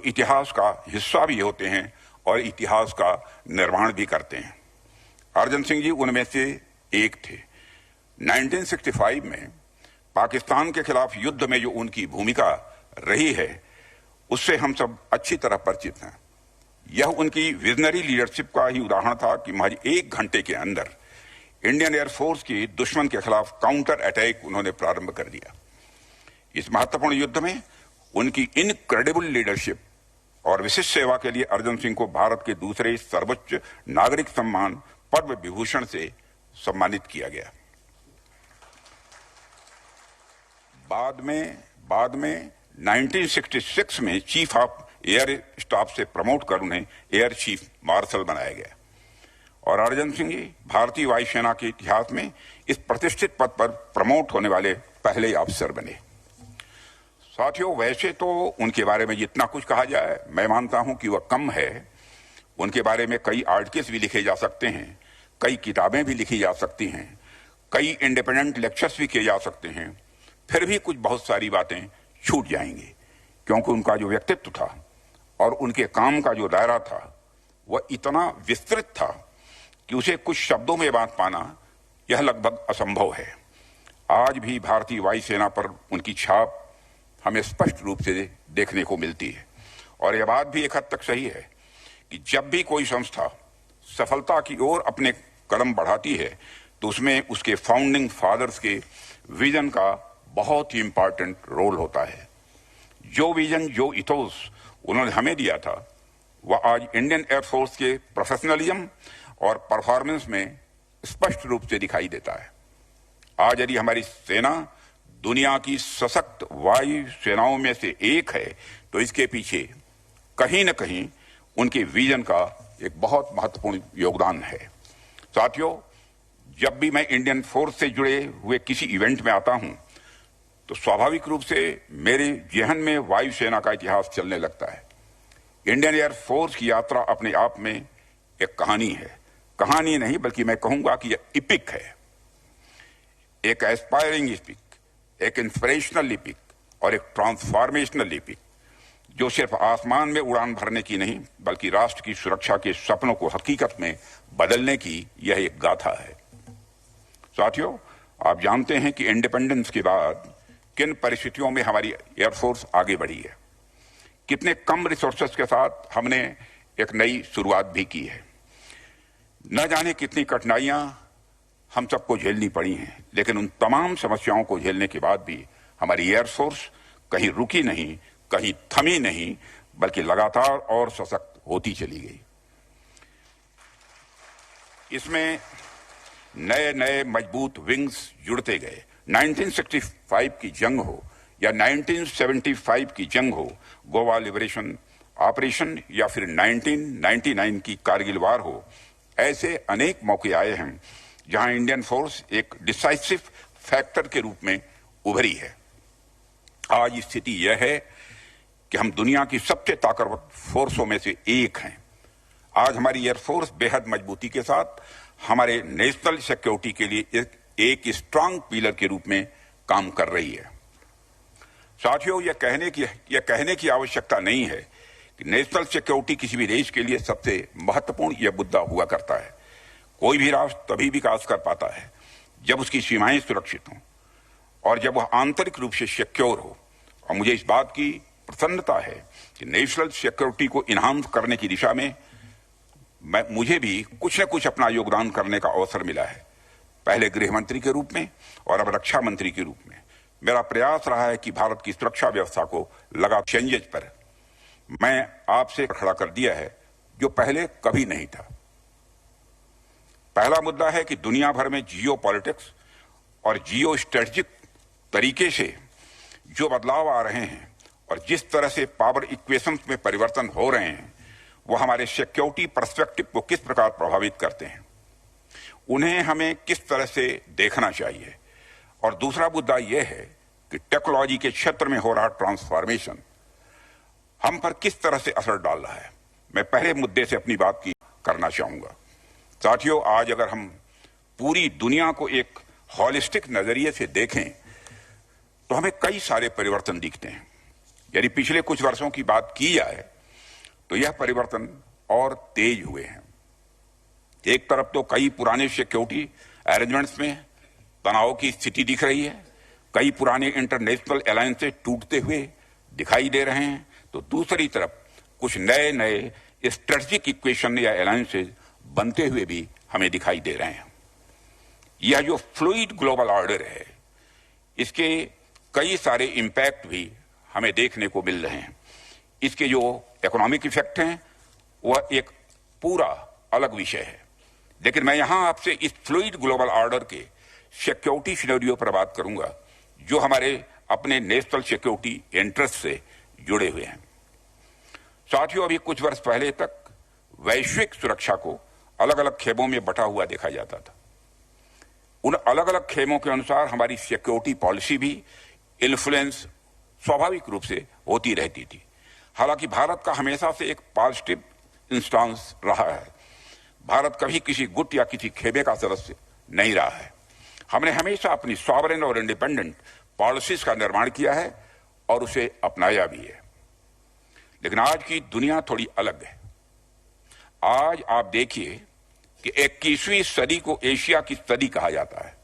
इतिहास का हिस्सा भी होते हैं और इतिहास का निर्माण भी करते हैं। अर्जन सिंह जी उनमें से एक थे। 1965 में पाकिस्तान के खिलाफ युद्ध में जो उनकी भूमिका रही है उससे हम सब अच्छी तरह परिचित हैं। यह उनकी विजनरी लीडरशिप का ही उदाहरण था कि महज 1 घंटे के अंदर इंडियन एयरफोर्स की दुश्मन के खिलाफ काउंटर अटैक उन्होंने प्रारंभ कर दिया। इस महत्वपूर्ण युद्ध में उनकी इनक्रेडिबल लीडरशिप और विशिष्ट सेवा के लिए अर्जन सिंह को भारत के दूसरे सर्वोच्च नागरिक सम्मान पद्म विभूषण से सम्मानित किया गया। बाद में 1966 में चीफ ऑफ एयर स्टाफ से प्रमोट कर उन्हें एयर चीफ मार्शल बनाया गया और अर्जन सिंह जी भारतीय वायुसेना के इतिहास में इस प्रतिष्ठित पद पर प्रमोट होने वाले पहले अफसर बने। साथियों, वैसे तो उनके बारे में जितना कुछ कहा जाए मैं मानता हूं कि वह कम है। उनके बारे में कई आर्टिकल्स भी लिखे जा सकते हैं, कई किताबें भी लिखी जा सकती हैं, कई इंडिपेंडेंट लेक्चर्स भी किए जा सकते हैं, फिर भी कुछ बहुत सारी बातें छूट जाएंगी क्योंकि उनका जो व्यक्तित्व था और उनके काम का जो दायरा था वह इतना विस्तृत था कि उसे कुछ शब्दों में बात पाना यह लगभग असंभव है। आज भी भारतीय वायुसेना पर उनकी छाप हमें स्पष्ट रूप से देखने को मिलती है और यह बात भी एक हद तक सही है कि जब भी कोई संस्था सफलता की ओर अपने कदम बढ़ाती है तो उसमें उसके फाउंडिंग फादर्स के विजन का बहुत ही इंपॉर्टेंट रोल होता है। जो विजन, जो इथोस उन्होंने हमें दिया था वह आज इंडियन एयरफोर्स के प्रोफेशनलिज्म और परफॉर्मेंस में स्पष्ट रूप से दिखाई देता है। आज यदि हमारी सेना दुनिया की सशक्त वायु सेनाओं में से एक है तो इसके पीछे कहीं न कहीं उनके विजन का एक बहुत महत्वपूर्ण योगदान है। साथियों, जब भी मैं इंडियन फोर्स से जुड़े हुए किसी इवेंट में आता हूं तो स्वाभाविक रूप से मेरे जहन में वायुसेना का इतिहास चलने लगता है। इंडियन एयर फोर्स की यात्रा अपने आप में एक कहानी है। कहानी नहीं बल्कि मैं कहूंगा कि यह इपिक है, एक एस्पायरिंग इपिक, एक इंस्पिरेशनल इपिक और एक ट्रांसफॉर्मेशनल इपिक जो सिर्फ आसमान में उड़ान भरने की नहीं बल्कि राष्ट्र की सुरक्षा के सपनों को हकीकत में बदलने की यह एक गाथा है। साथियों, आप जानते हैं कि इंडिपेंडेंस के बाद किन परिस्थितियों में हमारी एयरफोर्स आगे बढ़ी है। कितने कम रिसोर्सेस के साथ हमने एक नई शुरुआत भी की है। न जाने कितनी कठिनाइयां हम सबको झेलनी पड़ी हैं, लेकिन उन तमाम समस्याओं को झेलने के बाद भी हमारी एयरफोर्स कहीं रुकी नहीं, कहीं थमी नहीं, बल्कि लगातार और सशक्त होती चली गई। इसमें नए नए मजबूत विंग्स जुड़ते गए। 1965 की जंग हो या 1975 की जंग हो, गोवा लिबरेशन ऑपरेशन या फिर 1999 की कारगिल वार हो, ऐसे अनेक मौके आए हैं जहां इंडियन फोर्स एक डिसाइसिव फैक्टर के रूप में उभरी है। आज स्थिति यह है कि हम दुनिया की सबसे ताकतवर फोर्सों में से एक हैं। आज हमारी एयरफोर्स बेहद मजबूती के साथ हमारे नेशनल सिक्योरिटी के लिए एक स्ट्रांग पिलर के रूप में काम कर रही है। साथियों, यह कहने की आवश्यकता नहीं है कि नेशनल सिक्योरिटी किसी भी देश के लिए सबसे महत्वपूर्ण यह मुद्दा हुआ करता है। कोई भी राष्ट्र तभी विकास कर पाता है जब उसकी सीमाएं सुरक्षित हों और जब वह आंतरिक रूप से सिक्योर हो। और मुझे इस बात की प्रसन्नता है कि नेशनल सिक्योरिटी को इन्हांस करने की दिशा में मुझे भी कुछ न कुछ अपना योगदान करने का अवसर मिला है। पहले गृह मंत्री के रूप में और अब रक्षा मंत्री के रूप में मेरा प्रयास रहा है कि भारत की सुरक्षा व्यवस्था को लगातार चेंजेस पर मैं आपसे खड़ा कर दिया है जो पहले कभी नहीं था। पहला मुद्दा है कि दुनिया भर में जियो पॉलिटिक्स और जियो स्ट्रेटेजिक तरीके से जो बदलाव आ रहे हैं और जिस तरह से पावर इक्वेशंस में परिवर्तन हो रहे हैं वो हमारे सिक्योरिटी पर्सपेक्टिव को किस प्रकार प्रभावित करते हैं, उन्हें हमें किस तरह से देखना चाहिए। और दूसरा मुद्दा यह है कि टेक्नोलॉजी के क्षेत्र में हो रहा ट्रांसफॉर्मेशन हम पर किस तरह से असर डाल रहा है। मैं पहले मुद्दे से अपनी बात की करना चाहूंगा। साथियों, आज अगर हम पूरी दुनिया को एक हॉलिस्टिक नजरिए से देखें तो हमें कई सारे परिवर्तन दिखते हैं। यदि पिछले कुछ वर्षों की बात की जाए तो यह परिवर्तन और तेज हुए हैं। एक तरफ तो कई पुराने सिक्योरिटी अरेंजमेंट्स में तनाव की स्थिति दिख रही है, कई पुराने इंटरनेशनल अलायंसेस टूटते हुए दिखाई दे रहे हैं, तो दूसरी तरफ कुछ नए नए स्ट्रेटेजिक इक्वेशन या अलायंसेस बनते हुए भी हमें दिखाई दे रहे हैं। यह जो फ्लूइड ग्लोबल ऑर्डर है, इसके कई सारे इंपैक्ट भी हमें देखने को मिल रहे हैं। इसके जो इकोनॉमिक इफेक्ट हैं वह एक पूरा अलग विषय है, लेकिन मैं यहां आपसे इस फ्लूइड ग्लोबल ऑर्डर के सिक्योरिटी सिनेरियो पर बात करूंगा जो हमारे अपने नेशनल सिक्योरिटी इंटरेस्ट से जुड़े हुए हैं। साथियों, अभी कुछ वर्ष पहले तक वैश्विक सुरक्षा को अलग अलग खेमों में बटा हुआ देखा जाता था। उन अलग अलग खेमों के अनुसार हमारी सिक्योरिटी पॉलिसी भी इन्फ्लुएंस स्वाभाविक रूप से होती रहती थी। हालांकि भारत का हमेशा से एक पॉजिटिव इंस्टांस रहा है। भारत कभी किसी गुट या किसी खेमे का सदस्य नहीं रहा है। हमने हमेशा अपनी सॉवरेन और इंडिपेंडेंट पॉलिसीज का निर्माण किया है और उसे अपनाया भी है। लेकिन आज की दुनिया थोड़ी अलग है। आज आप देखिए कि 21वीं सदी को एशिया की सदी कहा जाता है।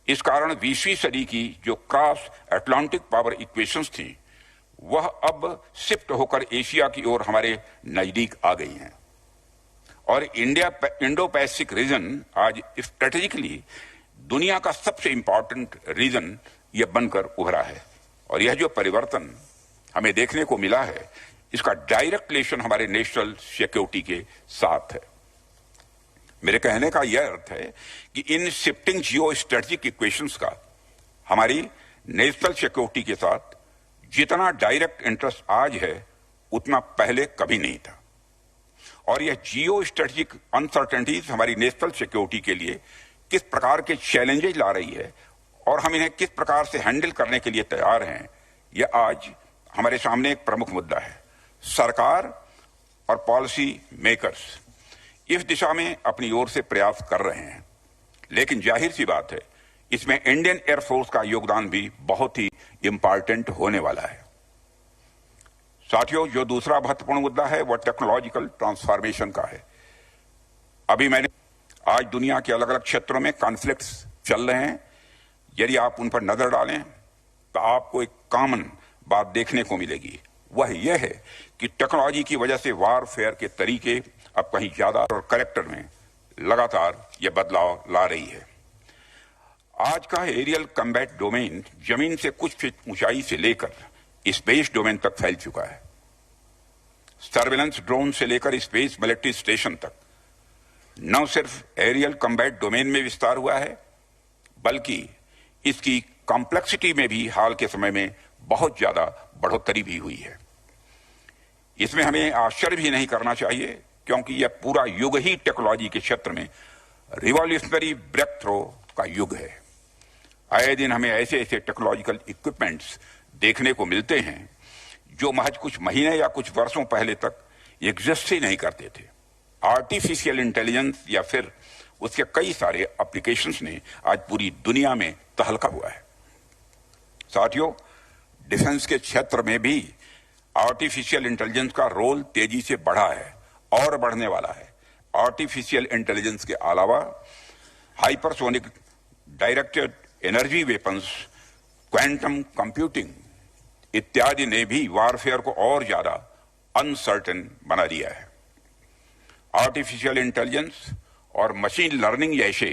इस कारण 20वीं सदी की जो क्रॉस अटलांटिक पावर इक्वेशंस थी वह अब शिफ्ट होकर एशिया की ओर हमारे नजदीक आ गई हैं और इंडो पैसिफिक रीजन आज स्ट्रेटेजिकली दुनिया का सबसे इंपॉर्टेंट रीजन यह बनकर उभरा है। और यह जो परिवर्तन हमें देखने को मिला है, इसका डायरेक्ट रिलेशन हमारे नेशनल सिक्योरिटी के साथ है। मेरे कहने का यह अर्थ है कि in shifting geo strategic equations का हमारी नेशनल सिक्योरिटी के साथ जितना डायरेक्ट इंटरेस्ट आज है उतना पहले कभी नहीं था। और यह जियो स्ट्रेटेजिक अनसर्टेनिटीज हमारी नेशनल सिक्योरिटी के लिए किस प्रकार के चैलेंजेस ला रही है और हम इन्हें किस प्रकार से हैंडल करने के लिए तैयार हैं, यह आज हमारे सामने एक प्रमुख मुद्दा है। सरकार और पॉलिसी मेकर्स इस दिशा में अपनी ओर से प्रयास कर रहे हैं, लेकिन जाहिर सी बात है इसमें इंडियन एयरफोर्स का योगदान भी बहुत ही इंपॉर्टेंट होने वाला है। साथियों, जो दूसरा महत्वपूर्ण मुद्दा है वह टेक्नोलॉजिकल ट्रांसफॉर्मेशन का है। आज दुनिया के अलग अलग क्षेत्रों में कॉन्फ्लिक्ट्स चल रहे हैं। यदि आप उन पर नजर डालें तो आपको एक कॉमन बात देखने को मिलेगी, वह यह है कि टेक्नोलॉजी की वजह से वारफेयर के तरीके अब कहीं ज्यादा और कैरेक्टर में लगातार यह बदलाव ला रही है। आज का एरियल कम्बैट डोमेन जमीन से कुछ फीट ऊंचाई से लेकर स्पेस डोमेन तक फैल चुका है। सर्वेलेंस ड्रोन से लेकर स्पेस मिलिट्री स्टेशन तक न सिर्फ एरियल कम्बैट डोमेन में विस्तार हुआ है, बल्कि इसकी कॉम्प्लेक्सिटी में भी हाल के समय में बहुत ज्यादा बढ़ोतरी भी हुई है। इसमें हमें आश्चर्य भी नहीं करना चाहिए, क्योंकि यह पूरा युग ही टेक्नोलॉजी के क्षेत्र में रिवॉल्यूशनरी ब्रेक थ्रो का युग है। आए दिन हमें ऐसे ऐसे टेक्नोलॉजिकल इक्विपमेंट्स देखने को मिलते हैं जो महज कुछ महीने या कुछ वर्षों पहले तक एग्जिस्ट ही नहीं करते थे। आर्टिफिशियल इंटेलिजेंस या फिर उसके कई सारे एप्लीकेशंस ने आज पूरी दुनिया में तहलका हुआ है। साथियों, डिफेंस के क्षेत्र में भी आर्टिफिशियल इंटेलिजेंस का रोल तेजी से बढ़ा है और बढ़ने वाला है। आर्टिफिशियल इंटेलिजेंस के अलावा hypersonic directed energy weapons, quantum computing इत्यादि ने भी वारफेयर को और ज्यादा अनसर्टेन बना दिया है। आर्टिफिशियल इंटेलिजेंस और मशीन लर्निंग जैसे